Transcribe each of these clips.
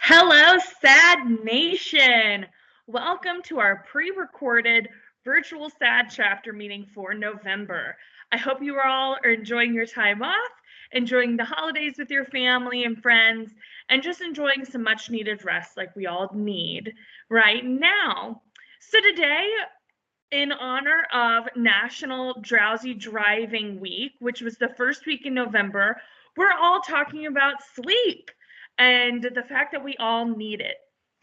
Hello, S.A.D. Nation! Welcome to our pre-recorded virtual S.A.D. chapter meeting for November. I hope you all are enjoying your time off, enjoying the holidays with your family and friends, and just enjoying some much-needed rest like we all need right now. So today, in honor of National Drowsy Driving Week, which was the first week in November, we're all talking about sleep and the fact that we all need it.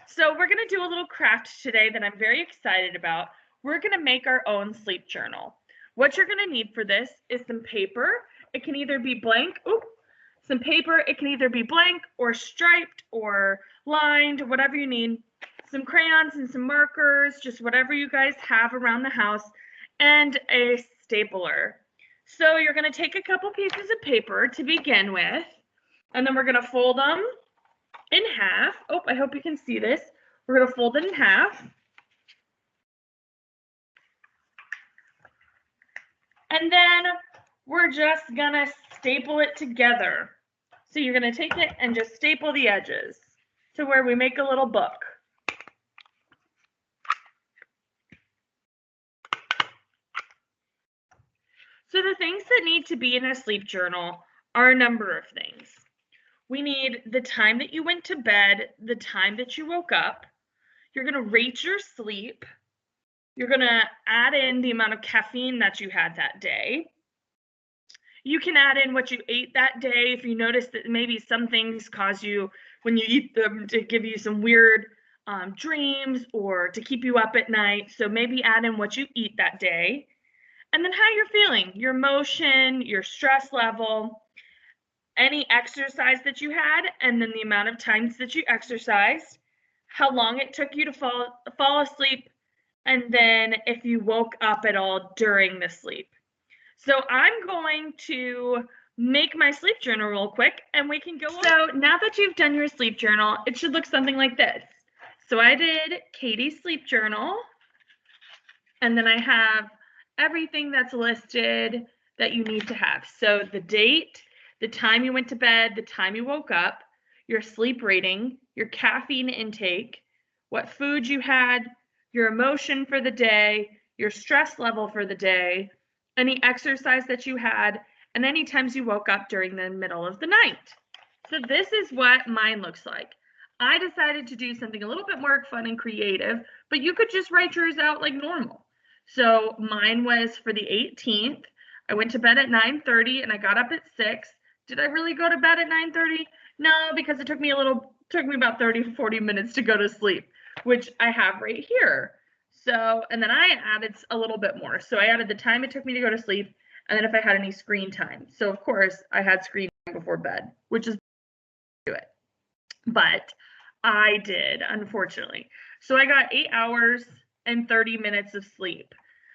So we're going to do a little craft today that I'm very excited about. We're going to make our own sleep journal. What you're going to need for this is some paper. It can either be blank, some paper. It can either be blank or striped or lined, whatever you need. Some crayons and some markers, just whatever you guys have around the house, and a stapler. So you're going to take a couple pieces of paper to begin with, and then we're going to fold them in half. Oh, I hope you can see this. We're going to fold it in half. And then we're just going to staple it together. So you're going to take it and just staple the edges to where we make a little book. So the things that need to be in a sleep journal are a number of things. We need the time that you went to bed, the time that you woke up. You're going to rate your sleep. You're going to add in the amount of caffeine that you had that day. You can add in what you ate that day if you notice that maybe some things cause you, when you eat them, to give you some weird dreams or to keep you up at night. So maybe add in what you eat that day. And then how you're feeling, your emotion, your stress level, any exercise that you had, and then the amount of times that you exercised, how long it took you to fall asleep, and then if you woke up at all during the sleep. So I'm going to make my sleep journal real quick, and we can go on. So now that you've done your sleep journal, it should look something like this. So I did Katie's sleep journal, and then I have everything that's listed that you need to have. So the date, the time you went to bed, the time you woke up, your sleep rating, your caffeine intake, what food you had, your emotion for the day, your stress level for the day, any exercise that you had, and any times you woke up during the middle of the night. So this is what mine looks like. I decided to do something a little bit more fun and creative, but you could just write yours out like normal. So mine was for the 18th. I went to bed at 9:30 and I got up at 6. Did I really go to bed at 9:30? No, because it took me about 30 to 40 minutes to go to sleep, which I have right here. So, and then I added a little bit more. So I added the time it took me to go to sleep, and then if I had any screen time. So of course I had screen time before bed, which is do it. But I did, unfortunately. So I got 8 hours and 30 minutes of sleep.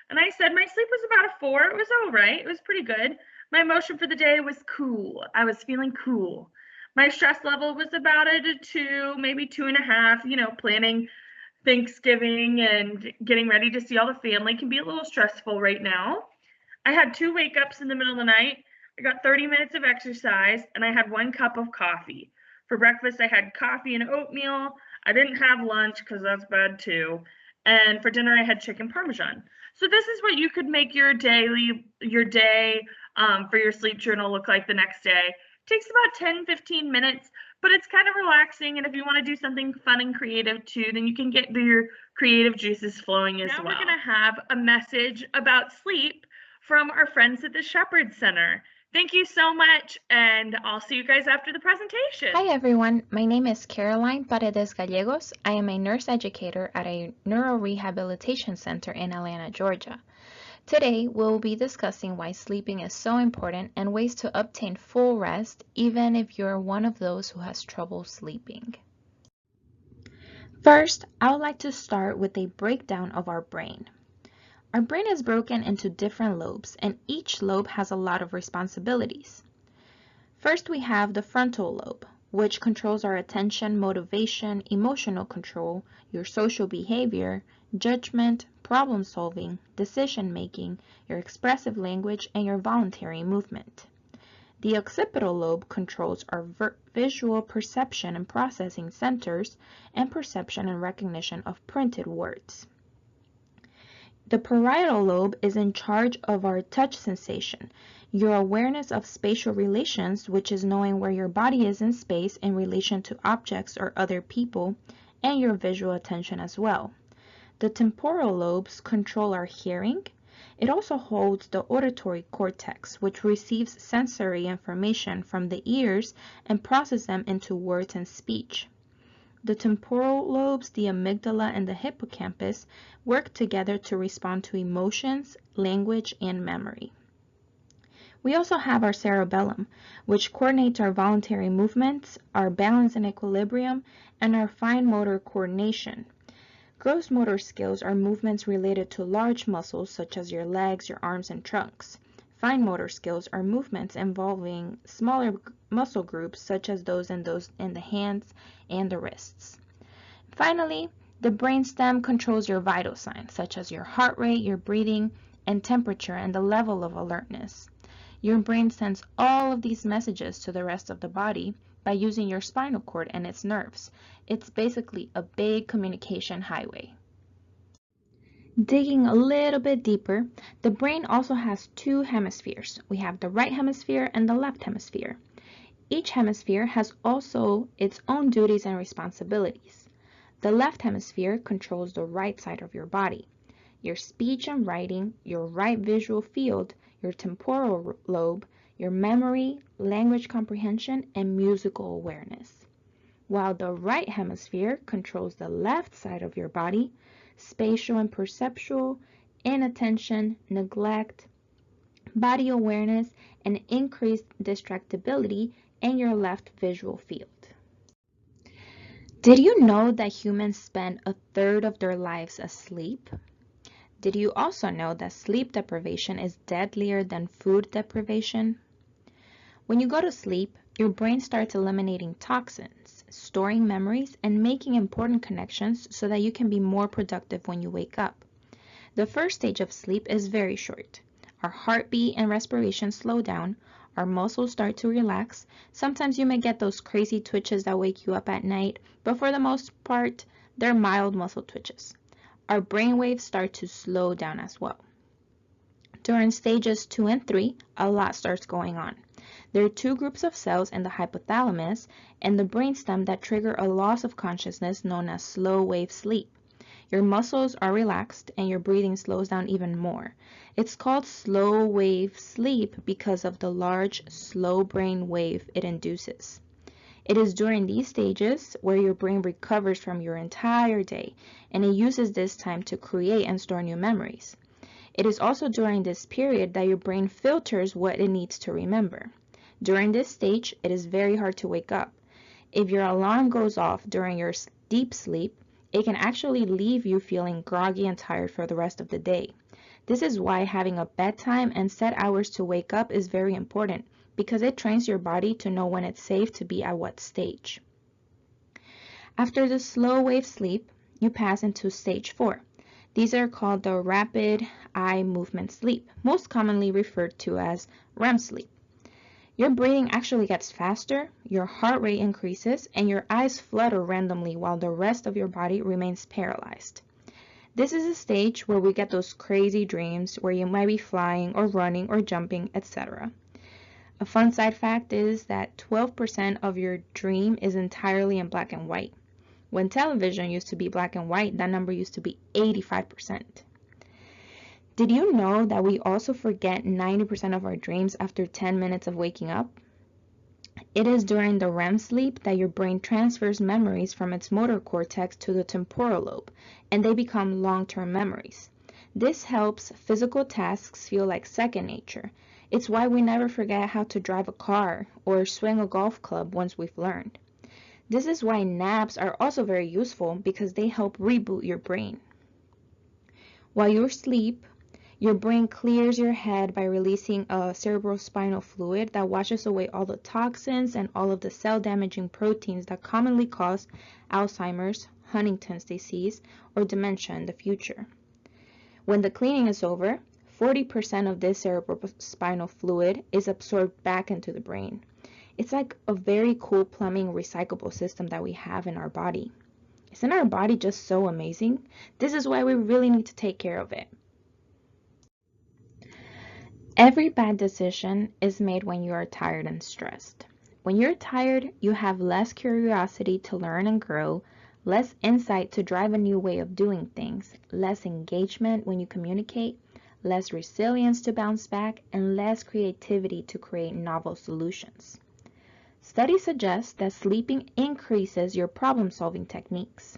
And I said my sleep was about a 4. It was all right. It was pretty good. My emotion for the day was cool. I was feeling cool. My stress level was about a 2, maybe 2.5. Planning Thanksgiving and getting ready to see all the family can be a little stressful right now. I had 2 wake ups in the middle of the night. I got 30 minutes of exercise, and I had 1 cup of coffee. For breakfast, I had coffee and oatmeal. I didn't have lunch because that's bad too. And for dinner, I had chicken parmesan. So this is what you could make your day for your sleep journal look like the next day. It takes about 10-15 minutes, but it's kind of relaxing. And if you want to do something fun and creative too, then you can get your creative juices flowing as well. Now we're going to have a message about sleep from our friends at the Shepherd Center. Thank you so much, and I'll see you guys after the presentation. Hi everyone, my name is Caroline Paredes Gallegos. I am a nurse educator at a neurorehabilitation center in Atlanta, Georgia. Today, we'll be discussing why sleeping is so important and ways to obtain full rest even if you're one of those who has trouble sleeping. First, I would like to start with a breakdown of our brain. Our brain is broken into different lobes, and each lobe has a lot of responsibilities. First, we have the frontal lobe, which controls our attention, motivation, emotional control, your social behavior, judgment, problem solving, decision making, your expressive language, and your voluntary movement. The occipital lobe controls our visual perception and processing centers and perception and recognition of printed words. The parietal lobe is in charge of our touch sensation, your awareness of spatial relations, which is knowing where your body is in space in relation to objects or other people, and your visual attention as well. The temporal lobes control our hearing. It also holds the auditory cortex, which receives sensory information from the ears and processes them into words and speech. The temporal lobes, the amygdala and the hippocampus, work together to respond to emotions, language, and memory. We also have our cerebellum, which coordinates our voluntary movements, our balance and equilibrium, and our fine motor coordination. Gross motor skills are movements related to large muscles such as your legs, your arms, and trunks. Fine motor skills are movements involving smaller muscle groups such as those in the hands and the wrists. Finally, the brainstem controls your vital signs such as your heart rate, your breathing, and temperature, and the level of alertness. Your brain sends all of these messages to the rest of the body by using your spinal cord and its nerves. It's basically a big communication highway. Digging a little bit deeper, the brain also has two hemispheres. We have the right hemisphere and the left hemisphere. Each hemisphere has also its own duties and responsibilities. The left hemisphere controls the right side of your body, your speech and writing, your right visual field, your temporal lobe, your memory, language comprehension, and musical awareness. While the right hemisphere controls the left side of your body, spatial and perceptual, inattention, neglect, body awareness, and increased distractibility in your left visual field. Did you know that humans spend a third of their lives asleep? Did you also know that sleep deprivation is deadlier than food deprivation? When you go to sleep, your brain starts eliminating toxins, storing memories, and making important connections so that you can be more productive when you wake up. The first stage of sleep is very short. Our heartbeat and respiration slow down, our muscles start to relax. Sometimes you may get those crazy twitches that wake you up at night, but for the most part, they're mild muscle twitches. Our brain waves start to slow down as well. During stages 2 and 3, a lot starts going on. There are two groups of cells in the hypothalamus and the brainstem that trigger a loss of consciousness known as slow wave sleep. Your muscles are relaxed and your breathing slows down even more. It's called slow wave sleep because of the large, slow brain wave it induces. It is during these stages where your brain recovers from your entire day, and it uses this time to create and store new memories. It is also during this period that your brain filters what it needs to remember. During this stage, it is very hard to wake up. If your alarm goes off during your deep sleep, it can actually leave you feeling groggy and tired for the rest of the day. This is why having a bedtime and set hours to wake up is very important, because it trains your body to know when it's safe to be at what stage. After the slow wave sleep, you pass into stage 4. These are called the rapid eye movement sleep, most commonly referred to as REM sleep. Your breathing actually gets faster, your heart rate increases, and your eyes flutter randomly while the rest of your body remains paralyzed. This is a stage where we get those crazy dreams where you might be flying or running or jumping, etc. A fun side fact is that 12% of your dream is entirely in black and white. When television used to be black and white, that number used to be 85%. Did you know that we also forget 90% of our dreams after 10 minutes of waking up? It is during the REM sleep that your brain transfers memories from its motor cortex to the temporal lobe, and they become long-term memories. This helps physical tasks feel like second nature. It's why we never forget how to drive a car or swing a golf club once we've learned. This is why naps are also very useful because they help reboot your brain. While you sleep, your brain clears your head by releasing a cerebrospinal fluid that washes away all the toxins and all of the cell-damaging proteins that commonly cause Alzheimer's, Huntington's disease, or dementia in the future. When the cleaning is over, 40% of this cerebrospinal fluid is absorbed back into the brain. It's like a very cool plumbing recyclable system that we have in our body. Isn't our body just so amazing? This is why we really need to take care of it. Every bad decision is made when you are tired and stressed. When you're tired, you have less curiosity to learn and grow, less insight to drive a new way of doing things, less engagement when you communicate, less resilience to bounce back, and less creativity to create novel solutions. Studies suggest that sleeping increases your problem-solving techniques.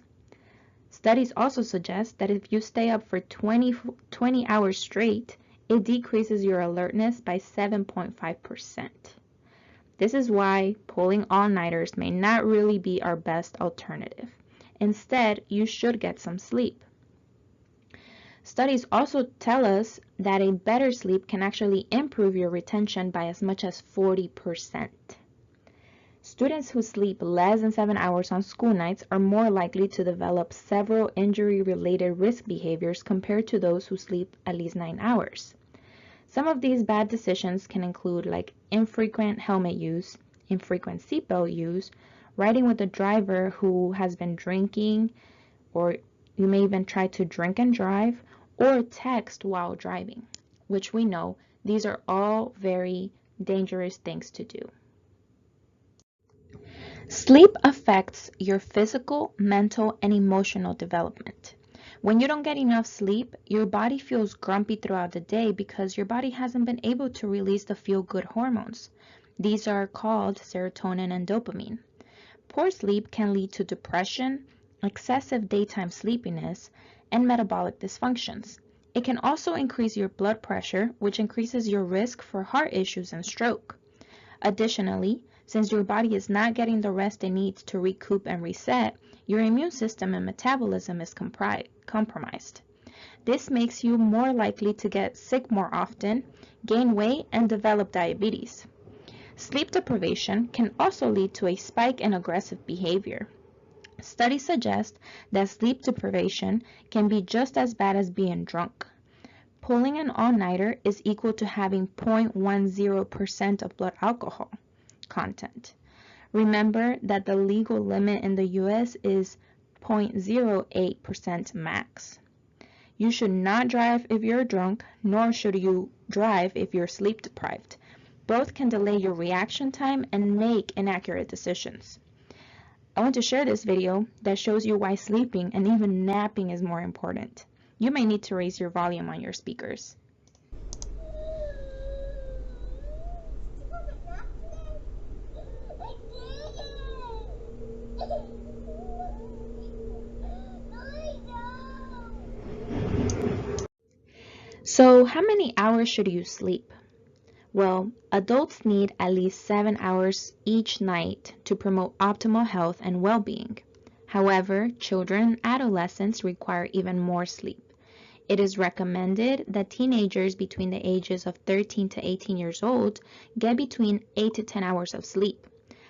Studies also suggest that if you stay up for 20 hours straight, it decreases your alertness by 7.5%. This is why pulling all-nighters may not really be our best alternative. Instead, you should get some sleep. Studies also tell us that a better sleep can actually improve your retention by as much as 40%. Students who sleep less than 7 hours on school nights are more likely to develop several injury-related risk behaviors compared to those who sleep at least 9 hours. Some of these bad decisions can include like infrequent helmet use, infrequent seatbelt use, riding with a driver who has been drinking, or you may even try to drink and drive, or text while driving, which we know these are all very dangerous things to do. Sleep affects your physical, mental, and emotional development. When you don't get enough sleep, your body feels grumpy throughout the day because your body hasn't been able to release the feel-good hormones. These are called serotonin and dopamine. Poor sleep can lead to depression, excessive daytime sleepiness, and metabolic dysfunctions. It can also increase your blood pressure, which increases your risk for heart issues and stroke. Additionally, since your body is not getting the rest it needs to recoup and reset, your immune system and metabolism is compromised. This makes you more likely to get sick more often, gain weight, and develop diabetes. Sleep deprivation can also lead to a spike in aggressive behavior. Studies suggest that sleep deprivation can be just as bad as being drunk. Pulling an all-nighter is equal to having 0.10% of blood alcohol content. Remember that the legal limit in the US is 0.08% max. You should not drive if you're drunk, nor should you drive if you're sleep deprived. Both can delay your reaction time and make inaccurate decisions. I want to share this video that shows you why sleeping and even napping is more important. You may need to raise your volume on your speakers. So, how many hours should you sleep? Well, adults need at least 7 hours each night to promote optimal health and well-being. However, children and adolescents require even more sleep. It is recommended that teenagers between the ages of 13 to 18 years old get between 8 to 10 hours of sleep.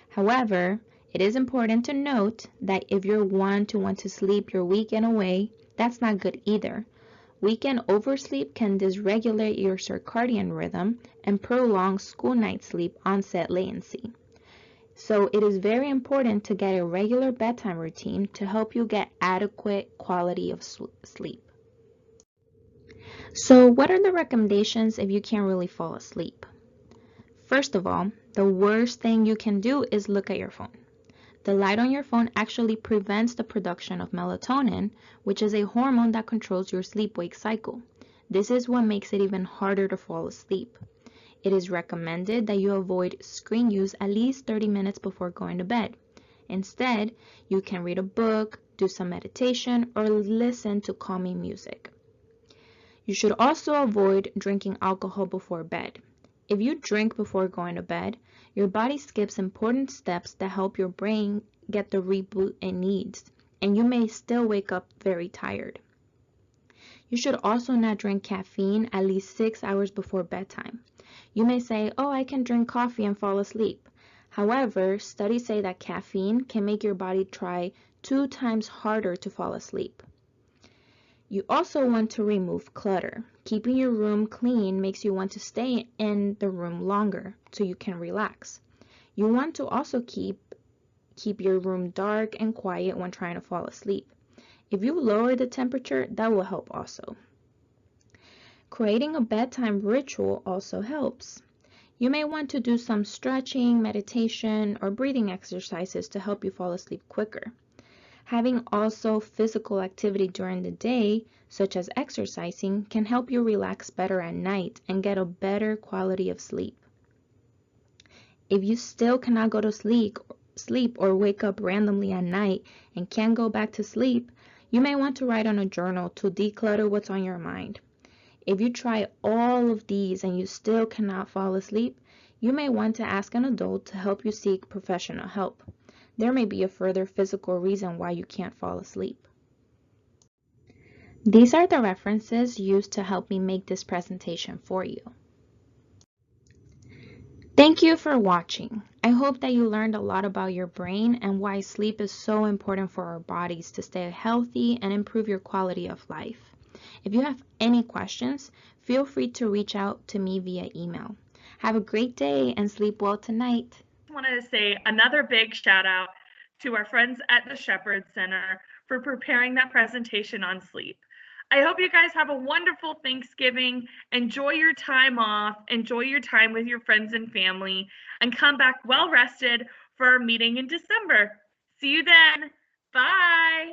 However, it is important to note that if you're one to want to sleep your weekend away, that's not good either. Weekend oversleep can dysregulate your circadian rhythm and prolong school night sleep onset latency. So it is very important to get a regular bedtime routine to help you get adequate quality of sleep. So what are the recommendations if you can't really fall asleep? First of all, the worst thing you can do is look at your phone. The light on your phone actually prevents the production of melatonin, which is a hormone that controls your sleep-wake cycle. This is what makes it even harder to fall asleep. It is recommended that you avoid screen use at least 30 minutes before going to bed. Instead, you can read a book, do some meditation, or listen to calming music. You should also avoid drinking alcohol before bed. If you drink before going to bed, your body skips important steps that help your brain get the reboot it needs, and you may still wake up very tired. You should also not drink caffeine at least 6 hours before bedtime. You may say, oh, I can drink coffee and fall asleep. However, studies say that caffeine can make your body try 2 times harder to fall asleep. You also want to remove clutter. Keeping your room clean makes you want to stay in the room longer so you can relax. You want to also keep your room dark and quiet when trying to fall asleep. If you lower the temperature, that will help also. Creating a bedtime ritual also helps. You may want to do some stretching, meditation, or breathing exercises to help you fall asleep quicker. Having also physical activity during the day, such as exercising, can help you relax better at night and get a better quality of sleep. If you still cannot go to sleep or wake up randomly at night and can't go back to sleep, you may want to write on a journal to declutter what's on your mind. If you try all of these and you still cannot fall asleep, you may want to ask an adult to help you seek professional help. There may be a further physical reason why you can't fall asleep. These are the references used to help me make this presentation for you. Thank you for watching. I hope that you learned a lot about your brain and why sleep is so important for our bodies to stay healthy and improve your quality of life. If you have any questions, feel free to reach out to me via email. Have a great day and sleep well tonight. I wanted to say another big shout out to our friends at the Shepherd Center for preparing that presentation on sleep. I hope you guys have a wonderful Thanksgiving. Enjoy your time off, enjoy your time with your friends and family, and come back well rested for our meeting in December. See you then. Bye.